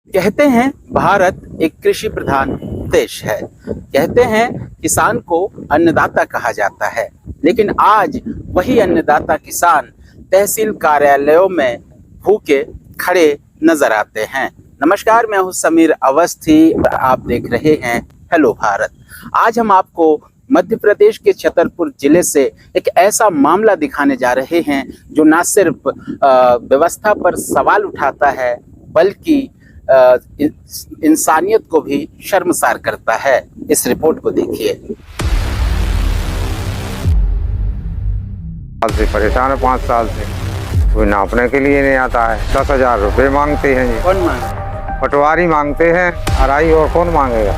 कहते हैं भारत एक कृषि प्रधान देश है। कहते हैं किसान को अन्नदाता कहा जाता है, लेकिन आज वही अन्नदाता किसान तहसील कार्यालयों में भूखे खड़े नजर आते हैं। नमस्कार, मैं हूं समीर अवस्थी और आप देख रहे हैं हेलो भारत। आज हम आपको मध्य प्रदेश के छतरपुर जिले से एक ऐसा मामला दिखाने जा रहे हैं जो न सिर्फ व्यवस्था पर सवाल उठाता है बल्कि इंसानियत को भी शर्मसार करता है। इस रिपोर्ट को देखिए। साल से परेशान है, 5 साल से कोई नापने के लिए नहीं आता है। 10,000 रुपये मांगते हैं जी। कौन मांगे? पटवारी मांगते हैं, अराई और कौन मांगेगा।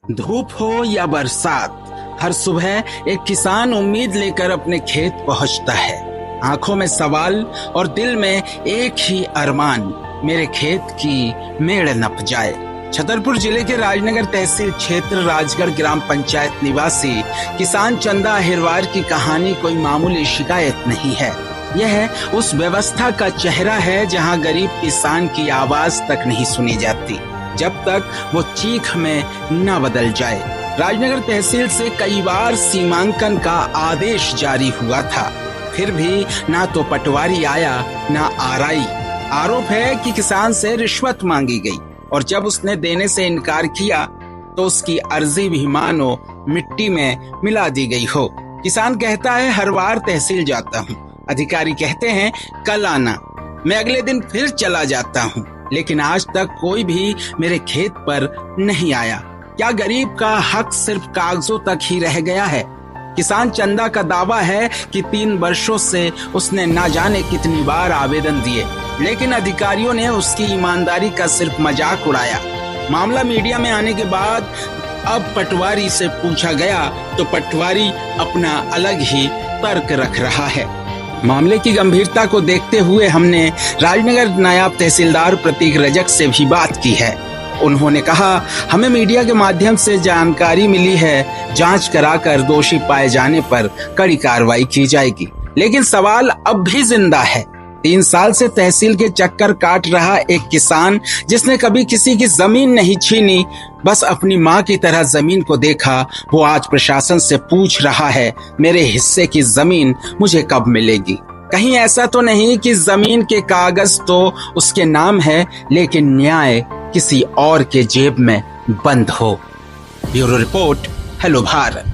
धूप हो या बरसात, हर सुबह एक किसान उम्मीद लेकर अपने खेत पहुंचता है। आंखों में सवाल और दिल में एक ही अरमान, मेरे खेत की मेड़ नप जाए। छतरपुर जिले के राजनगर तहसील क्षेत्र राजगढ़ ग्राम पंचायत निवासी किसान चंदा अहिरवार की कहानी कोई मामूली शिकायत नहीं है। यह उस व्यवस्था का चेहरा है जहां गरीब किसान की आवाज तक नहीं सुनी जाती जब तक वो चीख में न बदल जाए। राजनगर तहसील से कई बार सीमांकन का आदेश जारी हुआ था, फिर भी ना तो पटवारी आया ना आरआई। आरोप है कि किसान से रिश्वत मांगी गई और जब उसने देने से इनकार किया तो उसकी अर्जी भी मानो मिट्टी में मिला दी गई हो। किसान कहता है हर बार तहसील जाता हूँ, अधिकारी कहते हैं कल आना, मैं अगले दिन फिर चला जाता हूँ, लेकिन आज तक कोई भी मेरे खेत पर नहीं आया। क्या गरीब का हक सिर्फ कागजों तक ही रह गया है? किसान चंदा का दावा है कि 3 वर्षों से उसने ना जाने कितनी बार आवेदन दिए, लेकिन अधिकारियों ने उसकी ईमानदारी का सिर्फ मजाक उड़ाया। मामला मीडिया में आने के बाद अब पटवारी से पूछा गया तो पटवारी अपना अलग ही तर्क रख रहा है। मामले की गंभीरता को देखते हुए हमने राजनगर नायब तहसीलदार प्रतीक रजक से भी बात की है। उन्होंने कहा, हमें मीडिया के माध्यम से जानकारी मिली है, जांच कराकर दोषी पाए जाने पर कड़ी कार्रवाई की जाएगी, लेकिन सवाल अब भी जिंदा है। 3 साल से तहसील के चक्कर काट रहा एक किसान जिसने कभी किसी की जमीन नहीं छीनी, बस अपनी माँ की तरह जमीन को देखा, वो आज प्रशासन से पूछ रहा है मेरे हिस्से की जमीन मुझे कब मिलेगी। कहीं ऐसा तो नहीं कि जमीन के कागज तो उसके नाम है लेकिन न्याय किसी और के जेब में बंद हो। Bureau report, hello Bharat.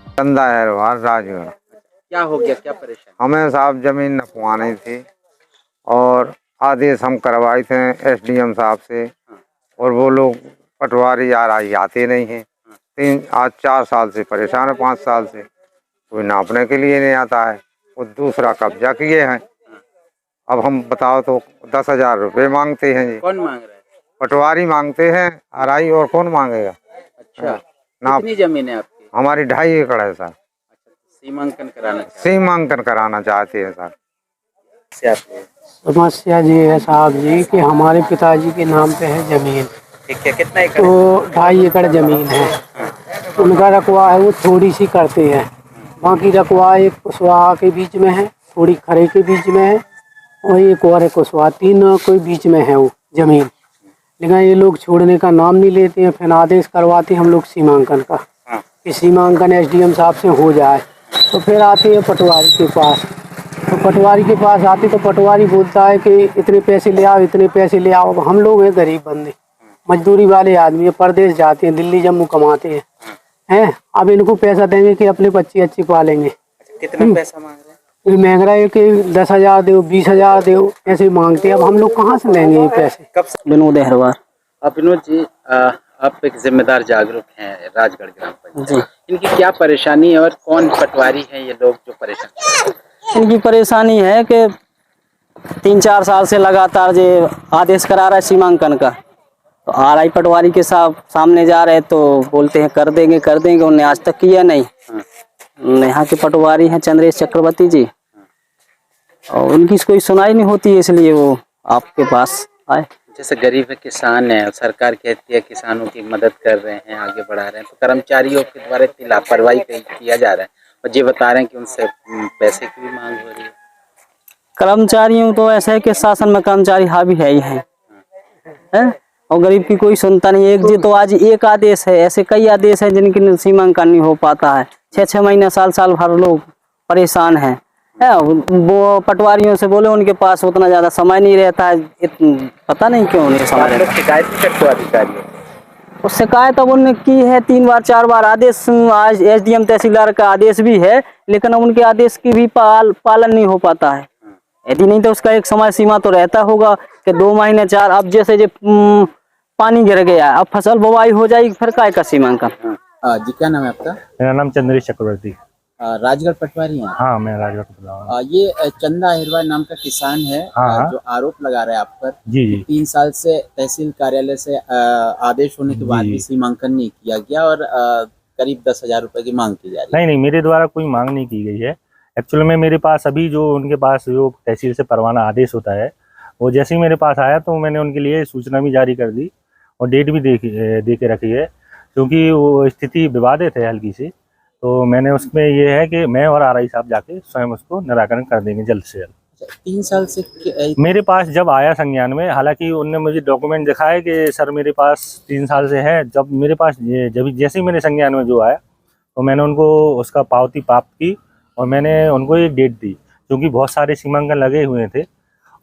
चंदा अहिरवार, राजगढ़। क्या हो गया, क्या परेशानी? हमें साहब जमीन नपवानी थी और आदेश हम करवाए थे एसडीएम साहब से, और वो लोग पटवारी आरआई आते नहीं हैं। आज 4 साल से परेशान है, 5 साल से कोई नापने के लिए नहीं आता है। वो दूसरा कब्जा किए हैं। अब हम बताओ तो 10,000 रुपये मांगते हैं जी। कौन मांग रहा है? पटवारी मांगते हैं, अराई और कौन मांगेगा। अच्छा, कितनी जमीन है आपकी? हमारी 2.5 एकड़ है सर। सीमांकन कराना चाहते हैं सर। समस्या जी है साहब जी कि हमारे पिताजी के नाम पे है जमीन। ठीक है, कितना एकड़? तो 2.5 एकड़ जमीन है। उनका रकवा है, वो थोड़ी सी करते हैं। बाकी रकवा एक कुशवाहा के बीच में है, थोड़ी खरे के बीच में है, और एक और है कुशवाहा, 3 कोई बीच में है वो जमीन। लेकिन ये लोग छोड़ने का नाम नहीं लेते हैं। फिर आदेश करवाते हैं हम लोग सीमांकन का कि सीमांकन एसडीएम साहब से हो जाए, तो फिर आते हैं पटवारी के पास। तो पटवारी के पास आते तो पटवारी बोलता है कि इतने पैसे ले आओ, इतने पैसे ले आओ। हम लोग हैं गरीब बंदे, मजदूरी वाले आदमी, प्रदेश जाते हैं, दिल्ली जम्मू कमाते हैं। अब इनको पैसा देंगे कि अपने बच्चे अच्छी पालेंगे। कितना पैसा मांग रहे हैं? मांग रहा है कि 10,000 दो, 20,000 दो, ऐसे मांगते हैं। अब हम लोग कहाँ से लेंगे ये पैसे? कब से? विनोद अहिरवार। अब विनोद जी, आप एक जिम्मेदार जागरूक हैं राजगढ़ ग्राम पंचायत, इनकी क्या परेशानी है और कौन पटवारी हैं ये लोग जो परेशान? इनकी परेशानी है कि 3-4 साल से लगातार जो आदेश करा रहा है सीमांकन का, तो आरआई पटवारी के सामने जा रहे तो बोलते हैं कर देंगे कर देंगे, उन्होंने आज तक किया नहीं। यहाँ के पटवारी हैं चंद्रेश चक्रवर्ती जी, और उनकी कोई सुनाई नहीं होती है, इसलिए वो आपके पास आए। जैसे गरीब किसान है, सरकार कहती है किसानों की मदद कर रहे हैं, आगे बढ़ा रहे हैं, तो कर्मचारियों के द्वारा इतनी लापरवाही किया जा रहा है और ये बता रहे हैं कि उनसे पैसे की भी मांग हो रही है। कर्मचारियों तो ऐसा है कि शासन में कर्मचारी हावी है ही है? और गरीब की कोई सुनता नहीं। एक जी तो आज एक आदेश है, ऐसे कई आदेश है जिनकी सीमांकन नहीं हो पाता है। 6-6 महीने साल भर लोग परेशान हैं। वो पटवारियों से बोले, उनके पास उतना ज्यादा समय नहीं रहता है। पता नहीं क्यों नहीं समय रहता। शिकायत भी करते हो अधिकारियों? उस शिकायत अब उन्होंने की है 3 बार 4 बार। आदेश आज SDM तहसीलदार का आदेश भी है, लेकिन अब उनके आदेश की भी पालन नहीं हो पाता है। यदि नहीं तो उसका एक समय सीमा तो रहता होगा कि 2 महीने 4। अब जैसे पानी गिर गया, अब फसल बुवाई हो जाएगी, फिर काय का सीमांकन। जी क्या नाम है आपका? मेरा नाम चंद्रेश चक्रवर्ती। राजगढ़ पटवारी हैं? हाँ, मैं राजगढ़ पटवारी। ये चंदा अहिरवार नाम का किसान है, हाँ, जो आरोप लगा रहा है आप पर। जी जी। 3 साल से तहसील कार्यालय से आदेश होने के बाद भी सीमांकन नहीं किया गया और करीब 10,000 रुपए की मांग की जा रही है। नहीं, मेरे द्वारा कोई मांग नहीं की गई है। एक्चुअल में मेरे पास अभी जो उनके पास जो तहसील से परवाना आदेश होता है, वो जैसे ही मेरे पास आया तो मैंने उनके लिए सूचना भी जारी कर दी और डेट भी दे के रखी है, क्योंकि वो स्थिति विवादित है हल्की सी। तो मैंने उसमें ये है कि मैं और RI साहब जाके स्वयं उसको निराकरण कर देंगे जल्द से जल्द। 3 साल से मेरे पास जब आया संज्ञान में, हालांकि उनने मुझे डॉक्यूमेंट दिखाया कि सर मेरे पास 3 साल से है। जब मेरे पास जब जैसे ही मेरे संज्ञान में जो आया, तो मैंने उनको उसका पावती प्राप्त की और मैंने उनको एक डेट दी, क्योंकि बहुत सारे सीमांकन लगे हुए थे।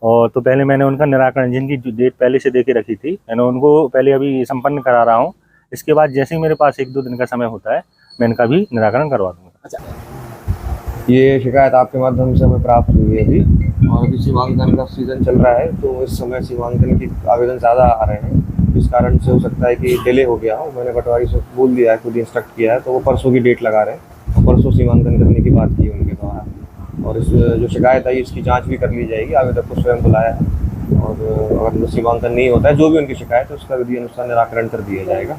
और तो पहले मैंने उनका निराकरण, जिनकी डेट पहले से दे के रखी थी, मैंने उनको पहले अभी संपन्न करा रहा हूँ। इसके बाद जैसे ही मेरे पास 1-2 दिन का समय होता है, मैं इनका भी निराकरण करवा दूँगा। अच्छा, ये शिकायत आपके माध्यम से हमें प्राप्त हुई है अभी, और अभी सीमांकन का सीज़न चल रहा है, तो इस समय सीमांकन की आवेदन ज़्यादा आ रहे हैं। इस कारण से हो सकता है कि डिले हो गया हो। मैंने पटवारी से बोल दिया है, खुद इंस्ट्रक्ट किया है, तो वो परसों की डेट लगा रहे हैं और परसों सीमांकन करने की बात की है उनके द्वारा। और इस जो शिकायत आई, इसकी जाँच भी कर ली जाएगी। आवेदक को स्वयं बुलाया है और अगर सीमांकन नहीं होता है, जो भी उनकी शिकायत है, उसका विधि अनुसार निराकरण कर दिया जाएगा।